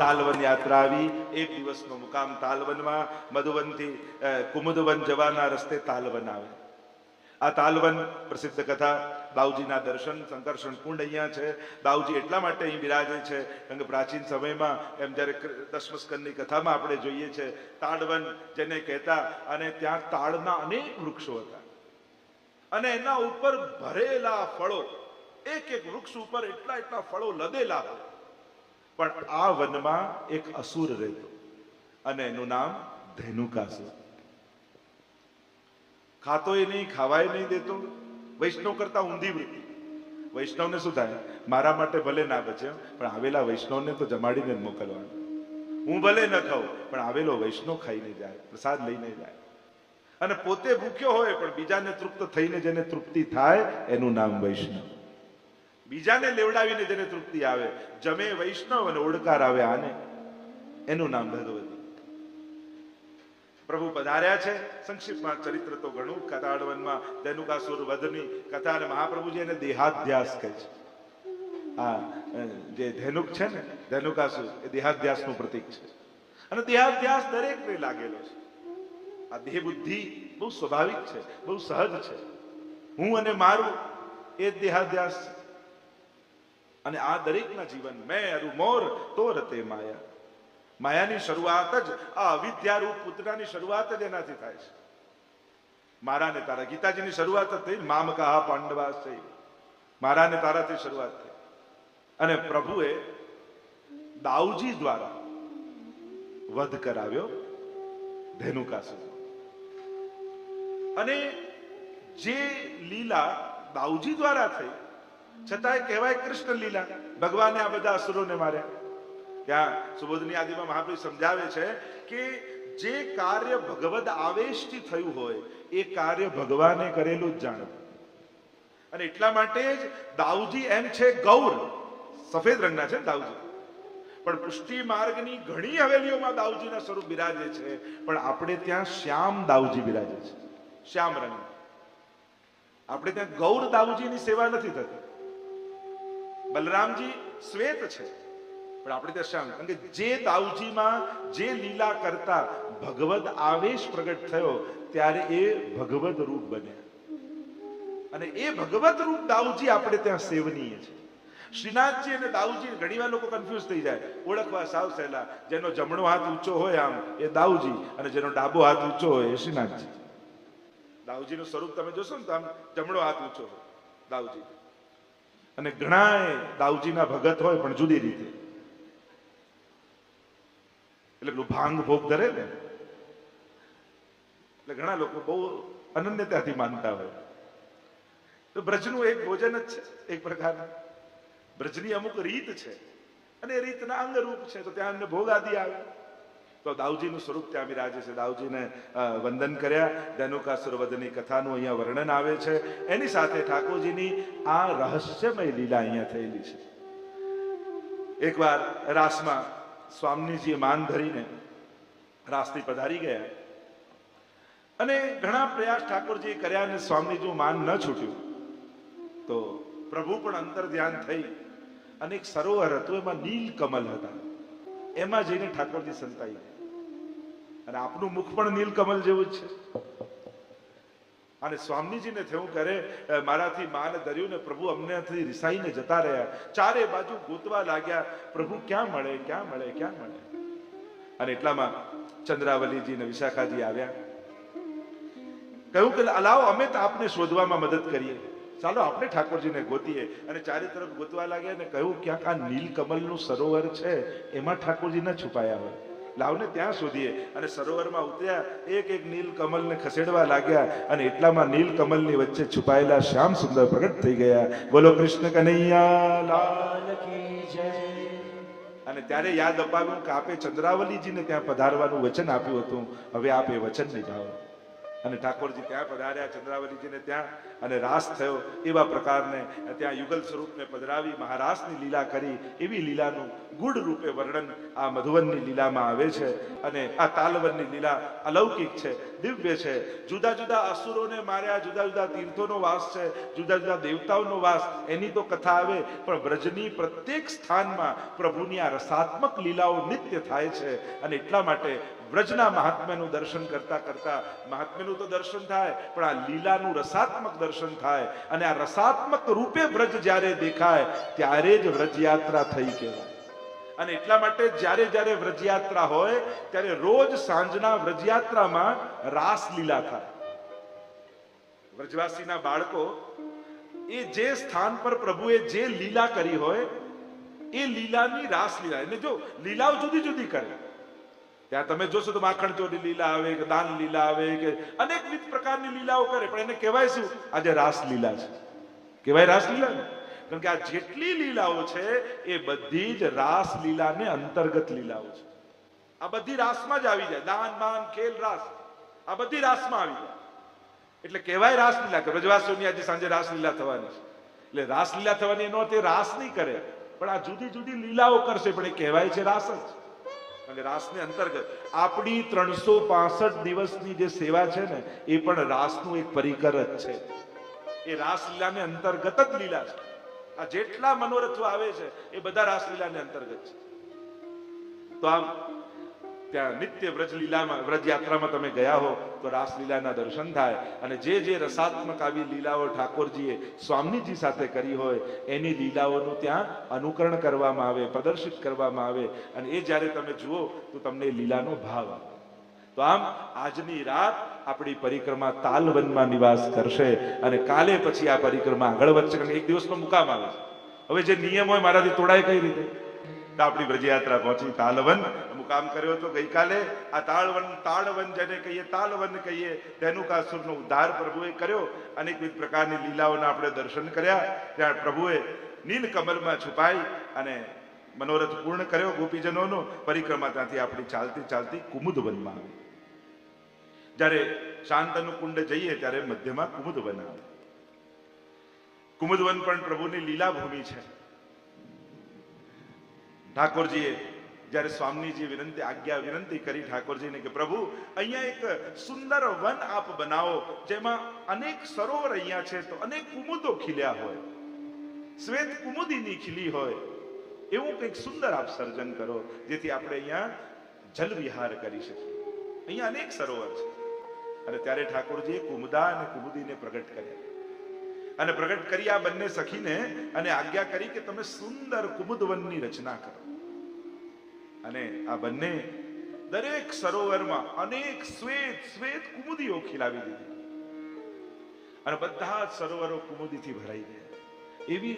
તાલવન યાત્રા આવી. એક દિવસનો મુકામ તાલવનમાં. મધુવનથી કુમુદવન જવાના રસ્તે તાલવન આવે. આ તાલવન પ્રસિદ્ધ કથા, દાઉજીના દર્શન, સંકર્ષણ કુંડ અહીંયા છે. દાઉજી એટલા માટે અહીં બિરાજે છે કારણ કે પ્રાચીન સમયમાં એમ જ્યારે દશમસ્કંદની કથામાં આપણે જોઈએ છે તાડવન જેને કહેતા, અને ત્યાં તાડના અનેક વૃક્ષો હતા અને એના ઉપર ભરેલા ફળો, એક એક વૃક્ષ ઉપર એટલા એટલા ફળો લદેલા હોય. પણ આ વનમાં એક અસુર રહેતો અને એનું નામ ધેનુકાસુર. ખાતોય નહીં, ખાવાય નહીં દેતો. વૈષ્ણવ કરતા ઊંધી વૃત્તિ. વૈષ્ણવને શું થાય, મારા માટે ભલે ના બચે પણ આવેલા વૈષ્ણવને તો જમાડીને જ મોકલવાનું. હું ભલે ન ખાઉં પણ આવેલો વૈષ્ણવ ખાઈને જાય, પ્રસાદ લઈને જાય. અને પોતે ભૂખ્યો હોય પણ બીજાને તૃપ્ત થઈને જેને તૃપ્તિ થાય એનું નામ વૈષ્ણવ. બીજાને લેવડાવીને જેને તૃપ્તિ આવે, જમે વૈષ્ણવ અને ઓડકાર આવે આને, એનું નામ ભગવતી. પ્રભુ પધાર્યા છે. સંક્ષિપ્તમાં ચરિત્ર તો ઘણું. કથાડવનમાં ધેનુકાસુર વધની કથા, અને મહાપ્રભુજી એને દેહાધ્યાસ કહે છે. આ જે ધેનુક છે ને, ધેનુકાસુર, એ દેહાધ્યાસનું પ્રતીક છે. અને દેહાધ્યાસ દરેકને લાગેલો છે. આ દેહ બુદ્ધિ બહુ સ્વાભાવિક છે, બહુ સહજ છે. હું અને મારું એ દેહાધ્યાસ. અને આ દરેકના જીવન મેં અરુ મોર તો રતે માયા. માયાની શરૂઆત જ આ અવિદ્યારૂપ પુત્રની શરૂઆત જ એનાથી થાય છે. મારા ને તારા, ગીતાજીની શરૂઆત જ થઈ. મામ કહા પાંડવાસ થઈ, મારા ને તારાથી શરૂઆત થઈ. અને પ્રભુએ દાઉજી દ્વારા વધ કરાવ્યો ધેનુકાસુર. અને જે લીલા દાઉજી દ્વારા થઈ છતાંય કહેવાય કૃષ્ણ લીલા. ભગવાને આ બધા અસુરોને માર્યા. ત્યાં સુબોધની આદિમાં મહાપ્રભુ સમજાવે છે કે જે કાર્ય ભગવદ આવેશથી થયું હોય એ કાર્ય ભગવાને કરેલું જ જાણે. અને એટલા માટે જ દાઉજી એમ છે ગૌર, સફેદ રંગના છે દાઉજી. પણ પુષ્ટિ માર્ગની ઘણી હવેલીઓમાં દાઉજીના સ્વરૂપ બિરાજે છે, પણ આપણે ત્યાં શ્યામ દાઉજી બિરાજે છે, શ્યામ રંગ. આપણે ત્યાં ગૌર દાઉજીની સેવા નથી થતી. બલરામજી શ્વેત છે પણ આપણે ત્યાં શ્યામ. કારણ કે જે દાઉજીમાં જે લીલા કરતા ભગવદ આવેશ પ્રગટ થયો ત્યારે એ ભગવદ રૂપ બન્યા. અને એ ભગવદ રૂપ દાઉજી આપણે ત્યાં સેવનીય છે. શ્રીનાથજી અને દાઉજી ઘણીવાર લોકો કન્ફ્યુઝ થઈ જાય. ઓળખવા સાવ સહેલા. જેનો જમણો હાથ ઊંચો હોય આમ એ દાઉજી, અને જેનો ડાબો હાથ ઊંચો હોય એ શ્રીનાથજી. દાઉજીનું સ્વરૂપ તમે જોશો ને તો આમ જમણો હાથ ઊંચો હોય દાઉજી. અને ઘણા દાઉજીના ભગત હોય પણ જુદી રીતે. એટલે પેલું ભાંગ ભોગ ધરે ને, એટલે ઘણા લોકો બહુ અનન્યતાથી માનતા હોય. તો બ્રજનું એક ભોજન જ છે એક પ્રકારનું. બ્રજની અમુક રીત છે અને એ રીતના અંગરૂપ છે, તો ત્યાં એમને ભોગ આદિ આવે. તો દાઉજીનું સ્વરૂપ ત્યાં બિરાજે છે. દાઉજીને વંદન કર્યા. ધેનુકાસુર વધની કથાનું અહીંયા વર્ણન આવે છે. એની સાથે ઠાકોરજીની આ રહસ્યમય લીલા અહીંયા થયેલી છે. એકવાર રાસમાં સ્વામીજીએ માન ધરીને રાસથી પધારી ગયા અને ઘણા પ્રયાસ ઠાકોરજીએ કર્યા અને સ્વામીજીનું માન ન છૂટ્યું. તો પ્રભુ પણ અંતર ધ્યાન થઈ અને એક સરોવર હતું, એમાં નીલ કમલ હતા. એમાં જઈને ઠાકોરજી સંતાઈ. અને આપનું મુખ પણ નીલકમલ જેવું જ છે. અને સ્વામીજીને થયું કરે મારાથી માન ધર્યું ને પ્રભુ અમનેથી રિસાઈને જતા રહ્યા. ચારે બાજુ ગોતવા લાગ્યા, પ્રભુ ક્યાં મળે, ક્યાં મળે, ક્યાં મળે. અને એટલામાં ચંદ્રાવલીજી ને વિશાખાજી આવ્યા. કહ્યું કે લાવો અમે તો આપને શોધવામાં મદદ કરીએ, ચાલો આપણે ઠાકોરજીને ગોતીએ. અને ચારે તરફ ગોતવા લાગ્યા ને કહ્યું ક્યાંક આ નીલકમલનું સરોવર છે એમાં ઠાકોરજી ના છુપાયા હોય, લાવને ત્યાં શોધીએ. અને સરોવરમાં ઉતર્યા, એક એક નીલકમલને ખસેડવા લાગ્યા અને એટલામાં નીલકમલની વચ્ચે છુપાયેલા શ્યામ સુંદર પ્રગટ થઈ ગયા. બોલો કૃષ્ણ કનૈયા લાલ કી જય. અને ત્યારે યાદ અપાવ્યું કે આપે ચંદ્રાવલીજીને ત્યાં પધારવાનું વચન આપ્યું હતું, હવે આપ એ વચન નિભાવો. અને ઠાકોરજી ત્યાં પધાર્યા, ચંદ્રાવલીજીને ત્યાં, અને રાસ થયો. એવા પ્રકારને ત્યાં યુગલ સ્વરૂપને પધરાવી મહારાસની લીલા કરી. એવી લીલાનું ગુઢ રૂપે વર્ણન આ મધુવનની લીલામાં આવે છે. અને આ તાલવનની લીલા અલૌકિક છે, દિવ્ય છે. જુદા જુદા અસુરોને માર્યા, જુદા જુદા તીર્થોનો વાસ છે, જુદા જુદા દેવતાઓનો વાસ, એની તો કથા આવે. પણ બ્રજની પ્રત્યેક સ્થાનમાં પ્રભુની આ રસાત્મક લીલાઓ નિત્ય થાય છે. અને એટલા માટે વ્રજના મહાત્મ્યનું દર્શન કરતા કરતા મહાત્મ્યનું તો દર્શન થાય, પણ આ લીલાનું રસાત્મક દર્શન થાય. અને આ રસાત્મક રૂપે વ્રજ જ્યારે દેખાય ત્યારે જ વ્રજયાત્રા થઈ કહેવાય. અને એટલા માટે જ્યારે જ્યારે વ્રજયાત્રા હોય ત્યારે રોજ સાંજના વ્રજયાત્રામાં રાસલીલા થાય. વ્રજવાસીના બાળકો એ જે સ્થાન પર પ્રભુએ જે લીલા કરી હોય એ લીલાની રાસલીલા, એટલે જો લીલાઓ જુદી જુદી કરે, ત્યાં તમે જોશો તો માખણ ચોરી લીલા આવે કે દાન લીલા આવે કે અનેકવિધ પ્રકારની લીલાઓ કરે, પણ એને કહેવાય શું? આજે રાસલીલા છે. કહેવાય રાસલીલા ને, કારણ કે આ જેટલી લીલાઓ છે એ બધી જ રાસલીલાને અંતર્ગત લીલાઓ છે. આ બધી રાસમાં જ આવી જાય. દાન બાન ખેલ રાસ આ બધી રાસમાં આવી જાય. એટલે કહેવાય રાસલીલા કે વ્રજવાસીઓની આજે સાંજે રાસલીલા થવાની છે. એટલે રાસલીલા થવાની એનો અર્થ એ રાસ નહીં કરે, પણ આ જુદી જુદી લીલાઓ કરશે, પણ એ કહેવાય છે રાસ જ. અને રાસને અંતર્ગત આપણી 365 દિવસની જે સેવા છે ને એ પણ રાસનું એક પરિકર જ છે. એ રાસલીલાને અંતર્ગત જ લીલા છે. આ જેટલા મનોરથો આવે છે એ બધા રાસલીલાને અંતર્ગત છે. તો આમ ત્યાં નિત્ય વ્રજલીલામાં વ્રજયાત્રામાં તમે ગયા હો તો રાસલીલાના દર્શન થાય. અને જે જે રસાત્મક આવી લીલાઓ ઠાકોરજીએ સ્વામીજી સાથે કરી હોય એની લીલાઓનું ત્યાં અનુકરણ કરવામાં આવે, પ્રદર્શિત કરવામાં આવે. અને એ જ્યારે તમે જુઓ તો તમને લીલાનો ભાવ આવે. તો આમ આજની રાત આપણી પરિક્રમા તાલવનમાં નિવાસ કરશે. અને કાલે પછી આ પરિક્રમા આગળ વધશે, કારણ કે એક દિવસનો મુકામ આવે છે. હવે જે નિયમ હોય મારાથી તોડાય કઈ રીતે? તો આપણી વ્રજયાત્રા પહોંચી તાલવન મુકામ કર્યો હતો ગઈકાલે. આ તાળવન જેને કહીએ, તાલવન કહીએ, ધેનુકાસુરનો ઉદ્ધાર પ્રભુએ કર્યો. અનેકવિધ પ્રકારની લીલાઓના આપણે દર્શન કર્યા. ત્યાં પ્રભુએ નીલ કમલમાં છુપાઈ અને મનોરથ પૂર્ણ કર્યો ગોપીજનોનો. પરિક્રમા ત્યાંથી આપણી ચાલતી ચાલતી કુમુદવનમાં આવી. જ્યારે શાંતનુ કુંડ જઈએ ત્યારે મધ્યમાં કુમુદવન આવે. કુમુદવન પણ પ્રભુની લીલા ભૂમિ છે. ઠાકોરજીએ જ્યારે સ્વામીજી વિનંતી કરી ઠાકોરજીને કે પ્રભુ અહીંયા એક સુંદર વન આપ બનાવો, જેમાં અનેક સરોવર અહીંયા છે તો અનેક કુમુદો ખીલ્યા હોય, શ્વેત કુમુદીની ખીલી હોય, એવું કંઈક સુંદર આપ સર્જન કરો જેથી આપણે અહીંયા જલ વિહાર કરી શકીએ. અહીંયા અનેક સરોવર છે. અને ત્યારે ઠાકોરજીએ કુમુદા અને કુમુદીને પ્રગટ કર્યા. અને પ્રગટ કરી આ બંને સખીને અને આજ્ઞા કરી કે તમે સુંદર કુમુદવનની રચના કરો. અને આ બંને દરેક સરોવરમાં અનેક શ્વેત કુમુદીઓ ખીલાવી દીધી. અને બધા જ સરોવરો કુમુદીથી ભરાઈ ગયા. એવી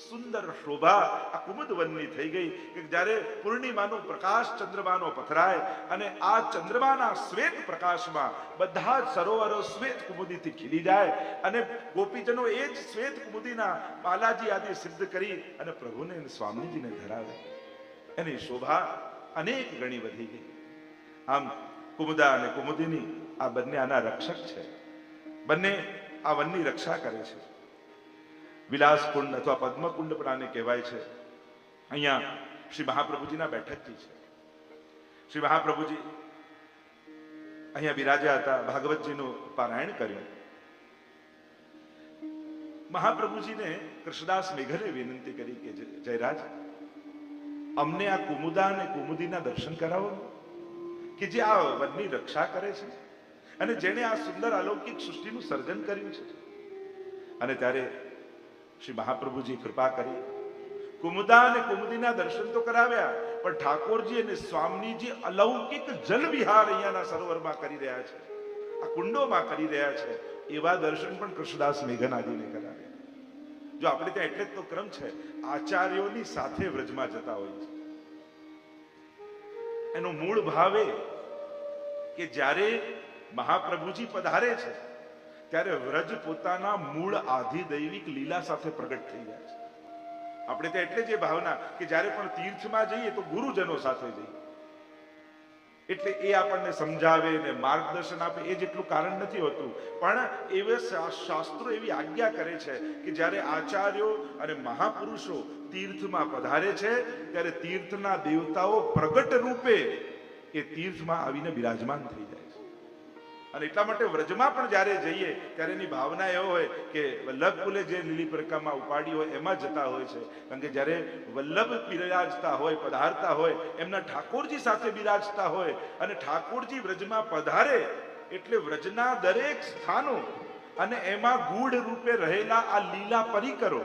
સુંદર શોભા આ કુમુદવનની થઈ ગઈ કે જ્યારે પૂર્ણિમાનો પ્રકાશ ચંદ્રમાનો પથરાય અને આ ચંદ્રમાના શ્વેત પ્રકાશમાં બધા જ સરોવરો શ્વેત કુમુદીથી ખીલી જાય. અને ગોપીજનો એ જ શ્વેત કુમુદીના બાલાજી આદિ સિદ્ધ કરી અને પ્રભુને સ્વામીજીને ધરાવે. એની શોભા અનેક ગણી વધી ગઈ. આમ કુમુદા અને કુમુદિની આ બંને આના રક્ષક છે. બંને આ વનની રક્ષા કરે છે. વિલાસ કુંડ અથવા પદ્મકુંડ પણ આને કહેવાય છે. અહીંયા શ્રી મહાપ્રભુજીના બેઠકજી છે. શ્રી મહાપ્રભુજી અહીંયા બિરાજ્યા હતા, ભાગવતજીનું પારાયણ કર્યું. મહાપ્રભુજીને કૃષ્ણદાસ મેઘલે વિનંતી કરી કે જયરાજ, અમને આ કુમુદા અને કુમુદીના દર્શન કરાવો કે જે આ વનની રક્ષા કરે છે અને જેણે આ સુંદર અલૌકિક સૃષ્ટિનું સર્જન કર્યું છે. અને ત્યારે શ્રી મહાપ્રભુજી કૃપા કરી કુમુદા અને કુમુદીના દર્શન તો કરાવ્યા, પણ ઠાકોરજી અને સ્વામીજી અલૌકિક જલ વિહાર અહીંયાના સરોવરમાં કરી રહ્યા છે, આ કુંડોમાં કરી રહ્યા છે, એવા દર્શન પણ કૃષ્ણદાસ મેઘનાદીને કરાવ્યા. જો આપણે ત્યાં એટલે જ તો ક્રમ છે, આચાર્યોની સાથે વ્રજમાં જતા હોય છે. એનો મૂળ ભાવ એ કે જ્યારે મહાપ્રભુજી પધારે છે ત્યારે વ્રજ પોતાના મૂળ આધિદૈવિક લીલા સાથે પ્રગટ થઈ જાય છે. આપણે ત્યાં એટલે જે ભાવના કે જ્યારે પણ તીર્થમાં જઈએ તો ગુરુજનો સાથે જઈએ. એટલે એ આપણને સમજાવે ને માર્ગદર્શન આપે એ જેટલું કારણ નથી હોતું, પણ એવા શાસ્ત્રો એવી આજ્ઞા કરે છે કે જ્યારે આચાર્યો અને મહાપુરુષો તીર્થમાં પધારે છે ત્યારે તીર્થના દેવતાઓ પ્રગટ રૂપે એ તીર્થમાં આવીને બિરાજમાન થઈ જાય છે. અને એટલા માટે વ્રજમાં પણ જ્યારે જઈએ ત્યારે એની ભાવના એવો હોય કે વલ્લભ કુલે જે લીલી પરિક્રમા ઉપાડી હોય એમાં જતા હોય છે. કારણ કે જ્યારે વલ્લભ બિરાજતા હોય, પધારતા હોય, એમના ઠાકોરજી સાથે બિરાજતા હોય અને ઠાકોરજી વ્રજમાં પધારે એટલે વ્રજના દરેક સ્થાનો અને એમાં ગૂઢ રૂપે રહેલા આ લીલા પરિકરો,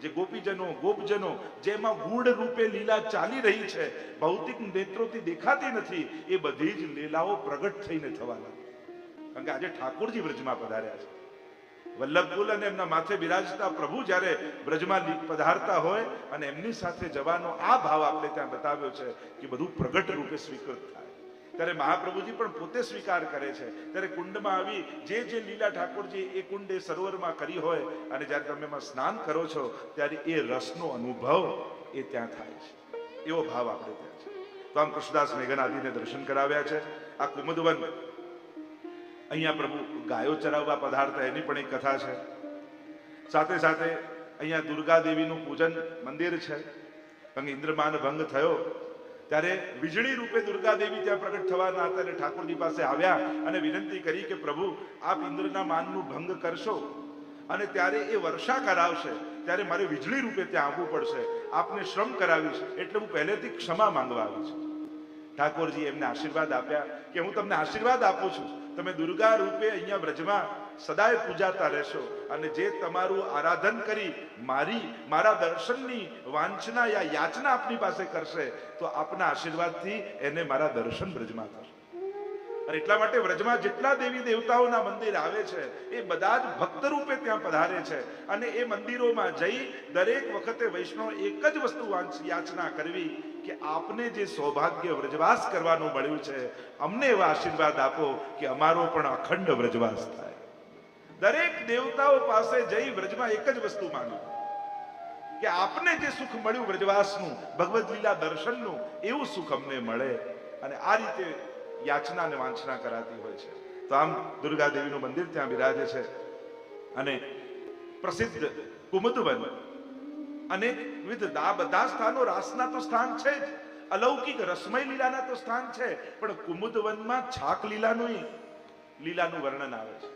જે ગોપીજનો ગોપજનો જેમાં ગૂઢ રૂપે લીલા ચાલી રહી છે, ભૌતિક નેત્રોથી દેખાતી નથી, એ બધી જ લીલાઓ પ્રગટ થઈને થવા લાગે. કારણ કે આજે ઠાકોરજી વ્રજમાં પધાર્યા છે. વલ્લભકુલ અને એમના માથે બિરાજતા પ્રભુ જ્યારે વ્રજમાં પધારતા હોય અને એમની સાથે જવાનો આ ભાવ આપણે ત્યાં બતાવ્યો છે કે બધું પ્રગટ રૂપે સ્વીકૃત થાય. ત્યારે મહાપ્રભુજી પણ પોતે સ્વીકાર કરે છે. ત્યારે કુંડમાં આવી જે જે લીલા ઠાકોરજી એ કુંડ એ સરોવરમાં કરી હોય અને જ્યારે તમે એમાં સ્નાન કરો છો ત્યારે એ રસનો અનુભવ એ ત્યાં થાય છે. એવો ભાવ આપણે ત્યાં છે. તો આમ કૃષ્ણદાસ મેઘનાદીને દર્શન કરાવ્યા છે. આ કુમુદવન, અહીંયા પ્રભુ ગાયો ચરાવવા પધારતા એની પણ એક કથા છે. સાથે સાથે અહીંયા દુર્ગા દેવીનું પૂજન મંદિર છે. કારણ કે ઇન્દ્રમાન ભંગ થયો ત્યારે વીજળી રૂપે દુર્ગા દેવી ત્યાં પ્રગટ થવાના હતા અને ઠાકોરજી પાસે આવ્યા અને વિનંતી કરી કે પ્રભુ આપ ઇન્દ્રના માનનું ભંગ કરશો અને ત્યારે એ વર્ષા કરાવશે ત્યારે મારે વીજળી રૂપે ત્યાં આવવું પડશે, આપને શ્રમ કરાવીશ એટલે હું પહેલેથી ક્ષમા માંગવા આવી છું. ઠાકોરજી એમને આશીર્વાદ આપ્યા કે હું તમને આશીર્વાદ આપું છું, તમે દુર્ગા રૂપે અહીંયા વ્રજમાં સદાય પૂજાતા રહેશો અને જે તમારું આરાધન કરી મારા દર્શનની વાંચના યા યાચના આપની પાસે કરશે તો આપના આશીર્વાદથી એને મારા દર્શન વ્રજમાં થશે. અને એટલા માટે વ્રજમાં જેટલા દેવી દેવતાઓના મંદિર આવે છે એ બધા જ ભક્ત રૂપે ત્યાં પધારે છે અને એ મંદિરોમાં જઈ દરેક વખતે વૈષ્ણવ એક જ વસ્તુ યાચના કરવી કે આપને જે સૌભાગ્ય વ્રજવાસ કરવાનું મળ્યું છે અમને એવા આશીર્વાદ આપો કે અમારો પણ અખંડ વ્રજવાસ થાય. દરેક દેવતાઓ પાસે જઈ વ્રજમાં એક જ વસ્તુ માંગો કે આપને જે સુખ મળ્યું વ્રજવાસનું, ભગવદ લીલા દર્શનનું, એવું સુખ અમને મળે. અને આ રીતે યાચના અને વાંચના કરાતી હોય છે. તો આમ દુર્ગા દેવીનું મંદિર ત્યાં બિરાજે છે અને પ્રસિદ્ધ કુમુદવન અને બધા સ્થાનો રાસના તો સ્થાન છે જ, અલૌકિક રસમય લીલાના તો સ્થાન છે, પણ કુમુદવનમાં છાક લીલાનું વર્ણન આવે છે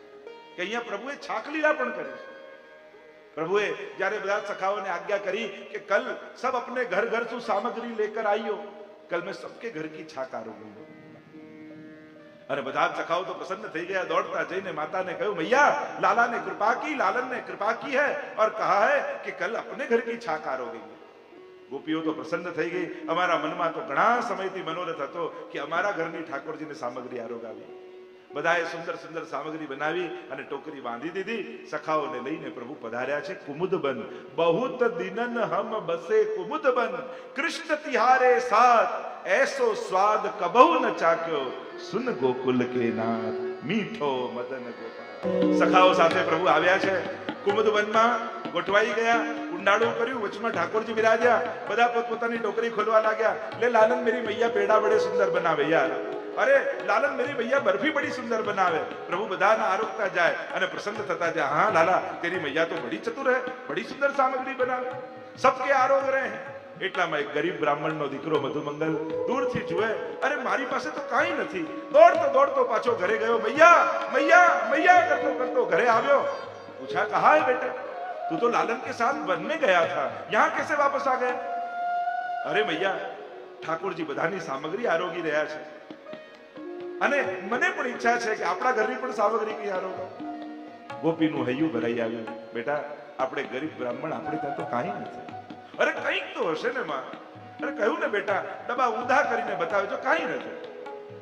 કે અહીંયા પ્રભુએ છાક લીલા પણ કરી છે. પ્રભુએ જ્યારે બધા સખાઓને આજ્ઞા કરી કે કલ સબ अपने घर घर से सामग्री लेकर आइयो, कल मैं सबके घर की छाक आरूंगा. અને બધા સખાઓ તો પ્રસન્ન થઈ ગયા, દોડતા જઈને માતાને કહ્યું મૈયા લાલા ને કૃપા કી, લાलन ने कृपा की है और कहा है कि कल अपने घर की छाक आरोगे. ગોપીઓ તો પ્રસન્ન થઈ ગઈ. અમારા મનમાં તો ઘણા સમયથી મનોરથ હતો કે અમારા ઘરની ઠાકોરજીને સામગ્રી આરોગાવી. બધાએ સુંદર સુંદર સામગ્રી બનાવી અને ટોકરી બાંધી દીધી. સખાઓને લઈને પ્રભુ પધાર્યા છે કુમુદબન. બહુત દિનન હમ બસે કુમુદબન, કૃષ્ણ તિહારે સાથ ऐसो स्वाद कबहु न चाक्यो, सुन गोकुल के नाथ मीठो मदन गोपाल. સખાઓ સાથે પ્રભુ આવ્યા છે. કુમુદવનમાં ગોઠવાઈ ગયા, કુંડાળું કર્યું, વચમાં ઠાકોરજી બિરાજ્યા. બધા પોતપોતાની ટોકરી ખોલવા લાગ્યા. લે લાલન મેરી મૈયા પેડા બડે સુંદર બનાવે યાર, અરે લાલન मेरी भैया बर्फी बड़ी सुंदर बनावे. प्रभु बधाना आरोगता जाए અને પ્રસન્ન થતા જાય. हाँ लाला तेरी मैया तो बड़ी चतुर है, बड़ी सुंदर सामग्री बनावे, सबके आरोग रहे हैं. એટલામાં એક ગરીબ બ્રાહ્મણનો દીકરો મધુમંગલ દૂરથી જુએ, અરે મારી પાસે તો કાંઈ નથી. દોડતો દોડતો પાછો ઘરે ગયો. મૈયા મૈયા મૈયા કરતો કરતો ઘરે આવ્યો. પૂછા કહા હે બેટા, તું તો લાलन के साथ वन में गया था, यहाँ कैसे वापस आ गया? અરે મૈયા ઠાકોરજી બધાની સામગ્રી આરોગી રહ્યા છે અને મને પણ ઈચ્છા છે કે આપણા ઘરની પણ સામગ્રી કઈ આરોગો. ગોપીનું હૈયું ભરાઈ આવ્યું. બેટા આપણે ગરીબ બ્રાહ્મણ, આપણે ત્યાં તો કાંઈ નથી. અરે કંઈક તો હશે ને માં. અરે કહ્યું ને બેટા, ડબ્બા ઊંધા કરીને બતાવે તો કાંઈ નથી.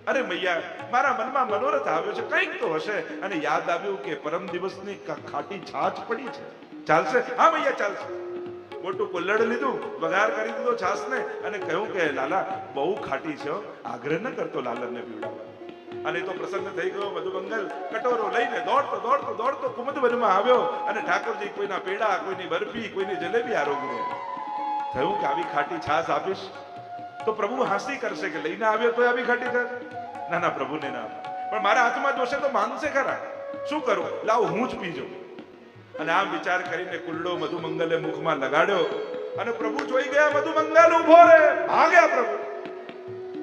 અરે મૈયા મારા મનમાં મનોરથ આવ્યો છે, કંઈક તો હશે. અને યાદ આવ્યું કે પરમ દિવસની ખાટી છાછ પડી છે, ચાલશે? હા મૈયા ચાલશે. મોટું કુલ્લડ લીધું, વઘાર કરી દીધો છાસને અને કહ્યું કે લાલા બહુ ખાટી છે, આગ્રહ ન કરતો લાલનને પીવડાવવા. અને તો પ્રસન્ન થઈ ગયો. મધુમંગલ કટોરો લઈને દોડતો દોડતો દોડતો કુમુદવનમાં આવ્યો અને ઠાકોરજી કોઈના પેડા, કોઈની બરફી, કોઈની જલેબી આરોગી રહ્યા. થયું કે આવી ખાટી છાસ આપીશ તો પ્રભુ હાંસી કરશે કે લઈને આવ્યો તો આવી ખાટી છાસ. ના ના, પ્રભુને ના આપે. પણ મારા હાથમાં જોશે તો માનશે ખરા. શું કરું? લાવ હું જ પી જાઉં. અને આમ વિચાર કરીને કુલ્લો મધુમંગલે મુખમાં લગાડ્યો અને પ્રભુ જોઈ ગયા મધુમંગલ ઉભો રે. ભાગ્યા પ્રભુ.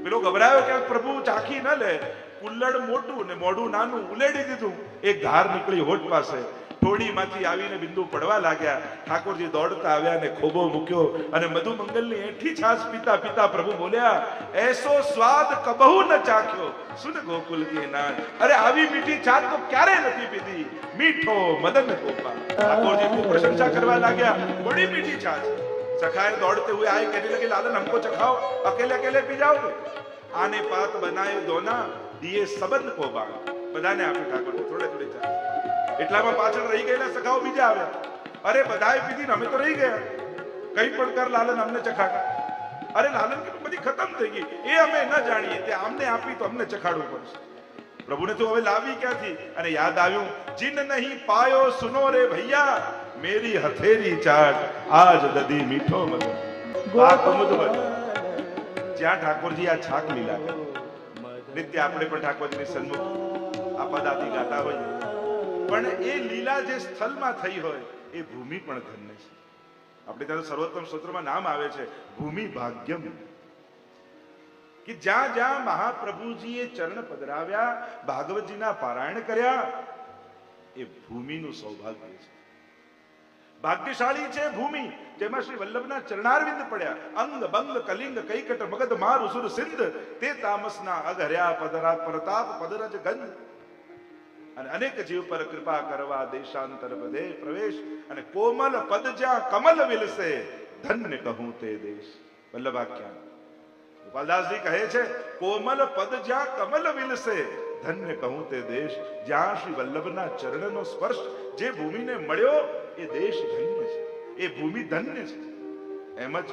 પેલો ગભરાયો કે પ્રભુ ચાખી ન લે. કુલ્લડ મોટું ને મોઢું નાનું, ઉલેડી દીધું. એક ધાર નીકળી હોઠ પાસે. થોડીમાંથી આવીને બિંદુ પડવા લાગ્યા. ઠાકોરજી દોડતા આવ્યા ને ખોબો મૂક્યો અને મધુમંગલની એઠી છાસ પીતા પીતા પ્રભુ બોલ્યા, એસો સ્વાદ કબહુ ન ચાખ્યો સુન ગોકુલ કી નાથ. અરે આવી મીઠી છાસ તો ક્યારે નથી પીધી. મીઠો મદન ગોપાલ. ઠાકોરજી ખૂબ પ્રશંસા કરવા લાગ્યા. બડી મીઠી છાસ. સખાએ દौड़ते हुए आए, कहने लगे लालन हमको चखाओ, अकेले अकेले पी जाओगे. आने पात बनाए दोना दिए सबन को बाण. બધાને આપી ઠાકોરજી થોડે થોડી છાસ. એટલામાં પાછળ રહી ગયેલા સખાઓ બીજા આવ્યા. અરે બધાએ પીધી ને અમે તો રહી ગયા. કઈ પણ કર લાલન, અમને ચખાડ. અરે લાલન કે બધી ખતમ થઈ ગઈ. એ અમે ન જાણીએ, તે આમને આપી તો અમને ચખાડવું પડશે. પ્રભુને તો હવે લાવી ક્યાંથી? અને યાદ આવ્યું, જીન નહીં પાયો સુનો રે ભૈયા, મેરી હથેરી ચાટ આજ દધી મીઠો મધુ. આ કમુદ બનો. જ્યાં ઠાકોરજી આ છાક લીલા કરે. નિત્ય આપણે પણ ઠાકોરજીની સન્મુખ આ પદાથી ગાતા હોઈએ, પણ એ લીલા જે સ્થળમાં થઈ હોય એ ભૂમિ પણ ધન્ય છે. આપણે ત્યાં સર્વોત્તમ સ્તોત્રમાં નામ આવે છે ભૂમિ ભાગ્યમ, કે જ્યાં જ્યાં મહાપ્રભુજીએ ચરણ પધરાવ્યા, ભાગવતજીના પારાયણ કર્યા, એ ભૂમિનું સૌભાગ્ય છે. ભાગ્યશાળી છે ભૂમિ જેમાં શ્રી વલ્લભના ચરણારવિંદ પડ્યા. અંગ બંગ કલિંગ કૈકટ મગધ માર ઉસુર સિંધ, તે તામસના અઘર્યા પદરા પ્રતાપ પદરજ ગંધ. અને અનેક જીવ પર કૃપા કરવા દેશાંતર પદે પ્રવેશ, અને કોમલ પદ જ્યાં કમલ વિલસે, ધન્ય કહું તે દેશ. વલ્લભાખ્યાન ગોપાલદાસજી કહે છે, કોમલ પદ જ્યાં કમલ વિલસે, ધન્ય કહું તે દેશ. જ્યાં શ્રી વલ્લભના ચરણનો સ્પર્શ જે ભૂમિને મળ્યો એ દેશ ધન્ય છે, એ ભૂમિ ધન્ય છે. એમ જ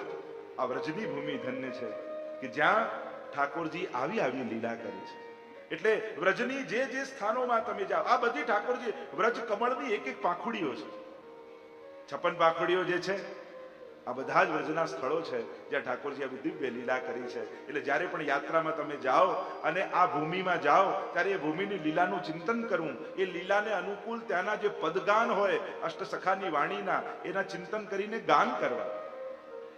આ વ્રજની ભૂમિ ધન્ય છે કે જ્યાં ઠાકોરજી આવી આવી લીલા કરી છે. એટલે વ્રજની જે જે સ્થાનોમાં તમે જાઓ, આ બધી ઠાકોરજી વ્રજ કમળની એક એક પાંખુડીઓ છે. 56 પાંખુડીઓ જે છે આ બધા જ વ્રજના સ્થળો છે જ્યાં ઠાકોરજી આવી દિવ્ય લીલા કરી છે. એટલે જ્યારે પણ યાત્રામાં તમે જાઓ અને આ ભૂમિમાં જાઓ ત્યારે એ ભૂમિની લીલાનું ચિંતન કરવું, એ લીલાને અનુકૂળ ત્યાંના જે પદગાન હોય અષ્ટસખાની વાણીના, એના ચિંતન કરીને ગાન કરવા.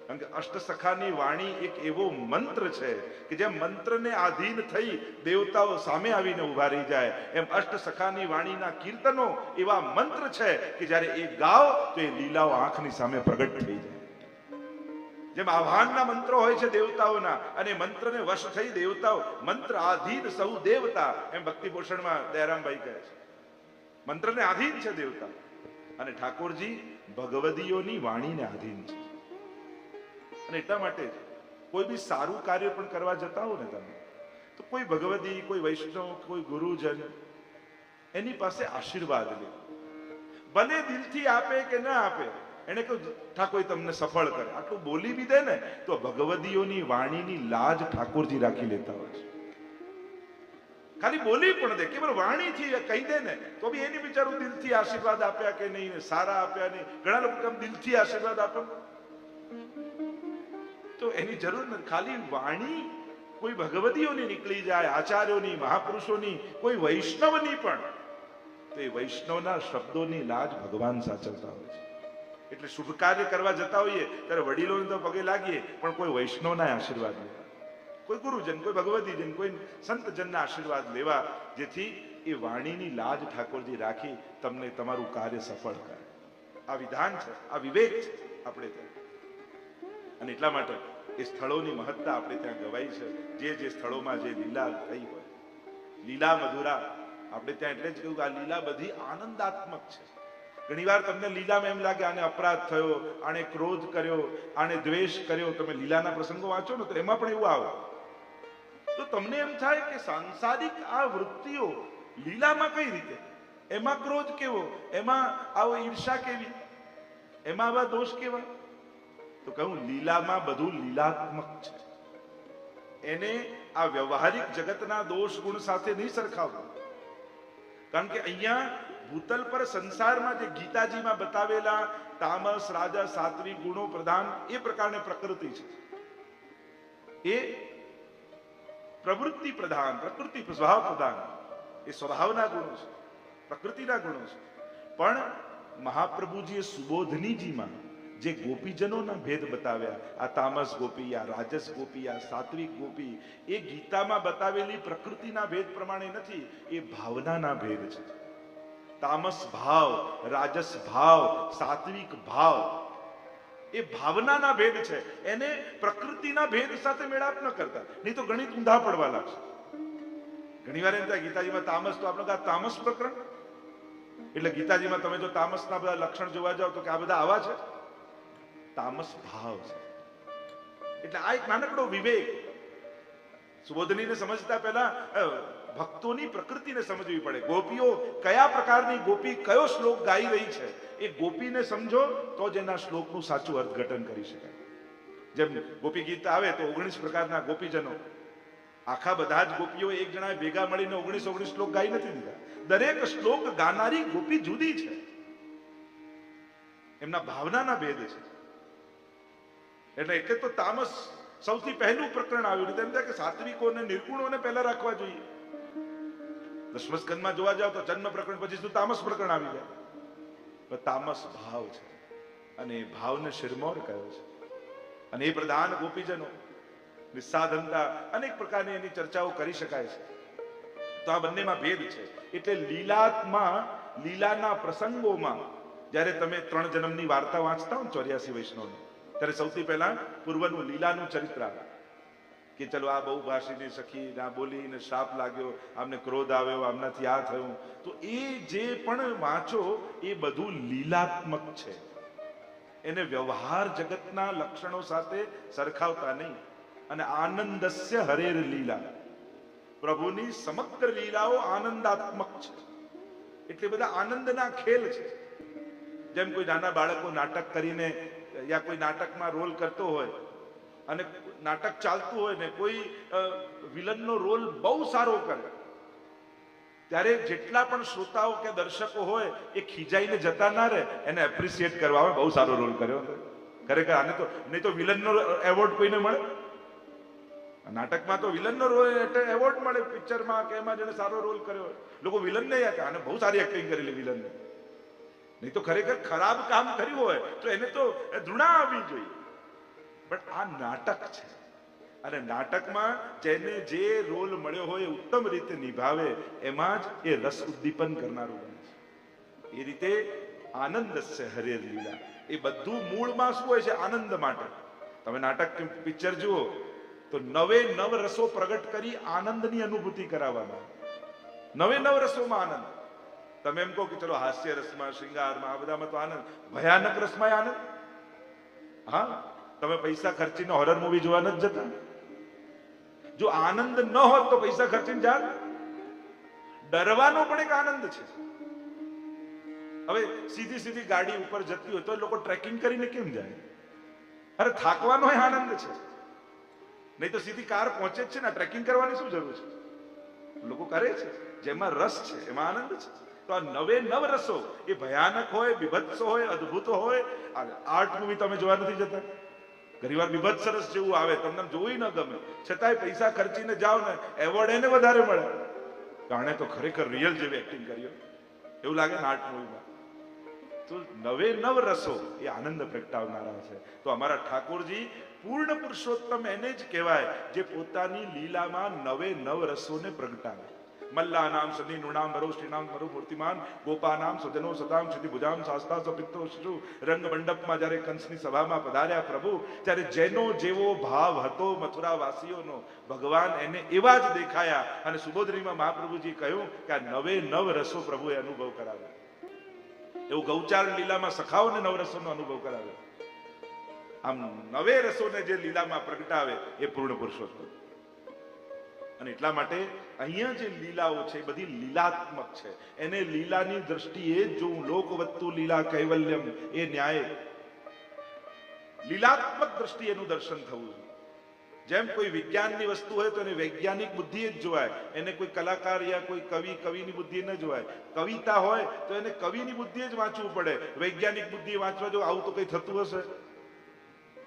કારણ કે અષ્ટસખાની વાણી એક એવો મંત્ર છે કે જેમ મંત્રને આધીન થઈ દેવતાઓ સામે આવીને ઉભા રહી જાય, એમ અષ્ટસખાની વાણીના કીર્તનો એવા મંત્ર છે કે જ્યારે એ ગાઓ તો એ લીલાઓ આંખની સામે પ્રગટ થઈ જાય. જેમ આહ્વાનના મંત્રો હોય છે દેવતાઓના, અને મંત્રને વશ થઈ દેવતાઓ મંત્ર આધીન સૌ દેવતા, એમ ભક્તિભૂષણમાં દયારામભાઈ કહે છે મંત્રને આધીન છે દેવતા, અને ઠાકોરજી ભગવદીઓની વાણીને આધીન છે. અને એટલા માટે કોઈ બી સારું કાર્ય પણ કરવા જતા હો ને તમે, તો કોઈ ભગવદી, કોઈ વૈષ્ણવ, કોઈ ગુરુજન એની પાસે આશીર્વાદ લે. ભલે દિલથી આપે કે ના આપે, એને કહ્યું ઠાકોર તમને સફળ કરે, આટલું બોલી બી દે ને તો ભગવદીઓની વાણીની લાજ ઠાકોરજી રાખી લેતા હોય છે. ખાલી બોલી પણ દે, કેવળ વાણીથી કહી દે ને તો બી એની બિચારું દિલથી આશીર્વાદ આપ્યા કે નહીં, સારા આપ્યા નહીં. ઘણા લોકો દિલથી આશીર્વાદ આપે તો એની જરૂર નથી. ખાલી વાણી કોઈ ભગવદીઓની નીકળી જાય, આચાર્યોની, મહાપુરુષોની, કોઈ વૈષ્ણવની પણ, તો એ વૈષ્ણવના શબ્દોની લાજ ભગવાન સાચવતા હોય છે. એટલે શુભ કાર્ય કરવા જતા હોઈએ ત્યારે વડીલોને તો પગે લાગીએ, પણ કોઈ વૈષ્ણવના આશીર્વાદ લેવા, કોઈ ગુરુજન, કોઈ ભગવદીજન, કોઈ સંતજનના આશીર્વાદ લેવા, જેથી એ વાણીની લાજ ઠાકોરજી રાખી તમને તમારું કાર્ય સફળ કરે. આ વિધાન છે, આ વિવેક છે આપણે ત્યાં. અને એટલા માટે એ સ્થળોની મહત્તા આપણે ત્યાં ગવાઈ છે. જે જે સ્થળોમાં જે લીલા થઈ હોય, લીલા મધુરા, આપણે ત્યાં એટલે જ કહ્યું કે આ લીલા બધી આનંદાત્મક છે. ઘણીવાર તમને લીલામાં એમ લાગે આને અપરાધ થયો, આને ક્રોધ કર્યો, આને દ્વેષ કર્યો. તમે લીલાના પ્રસંગો વાંચો ને તો એમાં પણ એવું આવે તો તમને એમ થાય કે સાંસારિક આ વૃત્તિઓ લીલામાં કઈ રીતે, એમાં ક્રોધ કેવો, એમાં આવો ઈર્ષા કેવી, એમાં આવા દોષ કેવા. તો કહું લીલામાં બધું લીલાત્મક છે. એને આ વ્યવહારિક જગતના દોષ ગુણ સાથે નહીં સરખાવવું. કારણ કે અહીંયા ભૂતલ પર સંસારમાં જે ગીતાજીમાં બતાવેલા તામસ, રાજા, સાત્વિક ગુણો પ્રધાન એ પ્રકારની પ્રકૃતિ છે, એ પ્રવૃત્તિ પ્રધાન, પ્રકૃતિ સ્વભાવ પ્રધાન, એ સ્વભાવના ગુણો છે, પ્રકૃતિના ગુણો છે. પણ મહાપ્રભુજીએ સુબોધનીજીમાં જે ગોપીજનોના ભેદ બતાવ્યા, આ તામસ ગોપી, આ રાજસ ગોપી, આ સાત્વિક ગોપી, એ ગીતામાં બતાવેલી પ્રકૃતિના ભેદ પ્રમાણે નથી, એ ભાવનાના ભેદ છે. તામસ ભાવ, રાજસ ભાવ, સાત્વિક ભાવ, એ ભાવનાના ભેદ છે. એને પ્રકૃતિના ભેદ સાથે મેળાપ ન કરતા, નહીં તો ગણિત ઊંધા પડવા લાગશે. ઘણી વાર એમ થાય ગીતાજીમાં તામસ, તો આપણે તામસ પ્રકરણ, એટલે ગીતાજીમાં તમે જો તામસના બધા લક્ષણ જોવા જાવ તો કે આ બધા આવા છે, તામસ ભાવ છે. એટલે આ એક નાનકડો વિવેક સુબોધનીને સમજતા પહેલા ભક્તોની પ્રકૃતિને સમજવી પડે. ગોપીઓ કયા પ્રકારની ગોપી કયો શ્લોક ગાઈ રહી છે, એ ગોપીને સમજો તો જ એના શ્લોકનું સાચું અર્થઘટન કરી શકાય. જેમ ગોપી ગીત આવે તો 19 પ્રકારના ગોપીજનો, આખા બધા જ ગોપીઓ એક જણાએ ભેગા મળીને 19 શ્લોક ગાઈ નથી દીધા. દરેક શ્લોક ગાનારી ગોપી જુદી છે, એમના ભાવનાના ભેદ છે. એટલે તો તામસ સૌથી પહેલું પ્રકરણ આવ્યું. તેમ થાય કે સાત્વિકોને નિર્ગુણોને પહેલા રાખવા જોઈએ. દસમ સ્કંદમાં જોવા જાવ તો જન્મ પ્રકરણ પછી તામસ પ્રકરણ આવી જાય. તામસ ભાવ છે અને એ ભાવને શિરમોર કયો છે. અને એ પ્રધાન ગોપીજનો નિસ્સાધનતા, અનેક પ્રકારની એની ચર્ચાઓ કરી શકાય છે. તો આ બંનેમાં ભેદ છે. એટલે લીલાના પ્રસંગોમાં જ્યારે તમે 3 જન્મની વાર્તા વાંચતા હો 84 વૈષ્ણવની, ત્યારે સૌથી પહેલા પૂર્વનું લીલાનું ચરિત્ર આવે કે ચલો આ બહુ ભાષીની સખી ના બોલી ને શ્રાપ લાગ્યો, આમને ક્રોધ આવ્યો, આમનાથી આ થયું. તો એ જે પણ વાંચો એ બધું લીલાત્મક છે. એને વ્યવહાર જગતના લક્ષણો સાથે સરખાવતા નહીં. અને આનંદસ્ય હરેર લીલા, પ્રભુની સમગ્ર લીલાઓ આનંદાત્મક છે. એટલે બધા આનંદના ખેલ છે. જેમ કોઈ નાના બાળકો નાટક કરીને યા કોઈ નાટકમાં રોલ કરતો હોય અને નાટક ચાલતું હોય ને કોઈ વિલનનો રોલ બહુ સારો કરે, ત્યારે જેટલા પણ શ્રોતાઓ કે દર્શકો હોય એ ખીજાઈને જતા ના રહે, એને એપ્રિશિએટ કરવા આવે, બહુ સારો રોલ કર્યો. ખરેખર આને તો નહીં તો વિલનનો એવોર્ડ કોઈને મળે. નાટકમાં તો વિલનનો રોલ એટલે એવોર્ડ મળે, પિક્ચરમાં કે એમાં જેને સારો રોલ કર્યો લોકો વિલનને યાદ આને બહુ સારી એક્ટિંગ કરેલી વિલનને. નહીં તો ખરેખર ખરાબ કામ કર્યું હોય તો એને તો ધૃણા આવવી જોઈએ. પણ આ નાટક છે અને નાટકમાં જેને જે રોલ મળ્યો હોય એ ઉત્તમ રીતે નિભાવે, એમાં જ એ રસ ઉદ્દીપન કરનારું બને છે. એ રીતે આનંદસ્ય હરેર લીલા, એ બધું મૂળમાં શું હોય છે? આનંદ માટે. તમે નાટક પિક્ચર જુઓ તો 9 રસો પ્રગટ કરી આનંદની અનુભૂતિ કરાવવામાં. 9 રસોમાં આનંદ. તમે એમ કહો કે ચલો હાસ્ય રસમાં, શૃંગારમાં, આ બધામાં તો આનંદ, ભયાનક રસમાં આનંદ. હા, તમે પૈસા ખર્ચીને હોરર મૂવી જોવા નથી જતા? જો આનંદ ન હોત તો પૈસા ખર્ચીને જાત? ડરવાનો પણ એક આનંદ છે. હવે સીધી ગાડી ઉપર જતી હોય તો લોકો ટ્રેકિંગ કરીને કેમ જાય? અરે થાકવાનો આનંદ છે. નહીં તો સીધી કાર પહોંચે જ છે ને, ટ્રેકિંગ કરવાની શું જરૂર છે? લોકો કરે છે, જેમાં રસ છે એમાં આનંદ છે. તો આ 9 રસો, એ ભયાનક હોય, બીભત્સ હોય, અદ્ભુત હોય. આર્ટ મૂવી તમે જોવા નથી જતા? ઘણીવાર બીભત્સ રસ જેવું આવે, તમને જોઈ ન ગમે, છતાંય પૈસા ખર્ચીને જાઓ ને, એવોર્ડ એને વધારે મળે. કારણે તો ખરેખર રિયલ જેવી એક્ટિંગ કરી એવું લાગે ને આર્ટ મૂવીમાં. તો 9 રસો એ આનંદ પ્રગટાવનારા છે. તો અમારા ઠાકોરજી પૂર્ણ પુરુષોત્તમ એને જ કહેવાય જે પોતાની લીલામાં 9 રસોને પ્રગટાવે. મલ્લા નામ સદી નૃણામ વરો શ્રીનામ વરો મૂર્તિમાન ગોપાનામ સજનો સતામ સિદ્ધિ ભુજામ શાસ્તા સપિત્તો શિશુ. રંગ મંડપમાં જ્યારે કંસની સભામાં પધાર્યા પ્રભુ, ત્યારે જેનો જેવો ભાવ હતો મથુરા વાસીઓનો, ભગવાન એને એવા જ દેખાયા. અને સુબોધનીમાં મહાપ્રભુજી કહ્યું કે આ 9 રસો પ્રભુએ અનુભવ કરાવ્યો. એવું ગૌચાર લીલામાં સખાઓને 9 રસોનો અનુભવ કરાવ્યો. આમ 9 રસોને જે લીલામાં પ્રગટાવે એ પૂર્ણ પુરુષોત્તમ. અને એટલા માટે અહીંયા જે લીલાઓ છે એ બધી લીલાત્મક છે. એને લીલાની દ્રષ્ટિએ જો લોકવત્તુ લીલા કૈવલ્યમ, એ ન્યાય લીલાત્મક દ્રષ્ટિએ એનું દર્શન થવું જોઈએ. જેમ કોઈ વિજ્ઞાનની વસ્તુ હોય તો એને વૈજ્ઞાનિક બુદ્ધિ જ જોવાય, એને કોઈ કલાકાર યા કોઈ કવિની બુદ્ધિ ન જોવાય. કવિતા હોય તો એને કવિની બુદ્ધિ જ વાંચવું પડે. વૈજ્ઞાનિક બુદ્ધિ વાંચવા જો આવું તો કઈ થતું હશે?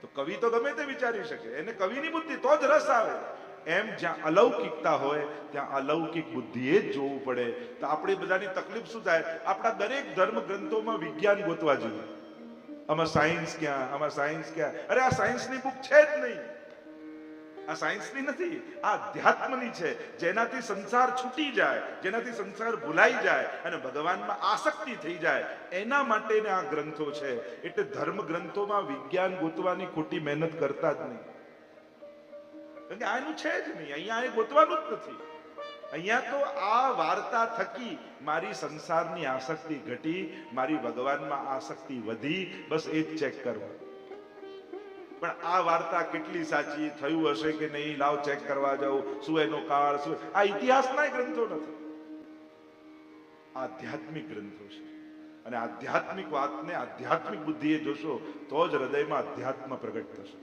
તો કવિ તો ગમે તે વિચારી શકે, એને કવિની બુદ્ધિ તો જ રસ આવે. એમ જ્યાં અલૌકિકતા હોય ત્યાં અલૌકિક બુદ્ધિએ જ જોવું પડે. તો આપણી બધાની તકલીફ શું થાય? આપણા દરેક ધર્મ ગ્રંથોમાં વિજ્ઞાન ગોતવા જોઈએ. આમાં સાયન્સ ક્યાં, આમાં સાયન્સ ક્યાં? અરે આ સાયન્સની બુક છે જ નહીં. આ સાયન્સની નથી, આ અધ્યાત્મની છે. જેનાથી સંસાર છૂટી જાય, જેનાથી સંસાર ભૂલાઈ જાય અને ભગવાનમાં આસક્તિ થઈ જાય, એના માટે આ ગ્રંથો છે. એટલે ધર્મ ગ્રંથોમાં વિજ્ઞાન ગોતવાની ખોટી મહેનત કરતા જ નહીં. કારણ કે આનું છે જ નહીં, અહીંયા એ ગોતવાનું જ નથી. અહીંયા તો આ વાર્તા થકી મારી સંસારની આસક્તિ ઘટી, મારી ભગવાનમાં આસક્તિ વધી, બસ એ જ ચેક કરવું. પણ આ વાર્તા કેટલી સાચી, થયું હશે કે નહીં, લાવ ચેક કરવા જાવ, શું એનો કાળ, શું આ ઇતિહાસના ગ્રંથો નથી, આધ્યાત્મિક ગ્રંથો છે. અને આધ્યાત્મિક વાતને આધ્યાત્મિક બુદ્ધિએ જોશો તો જ હૃદયમાં અધ્યાત્મ પ્રગટ થશે.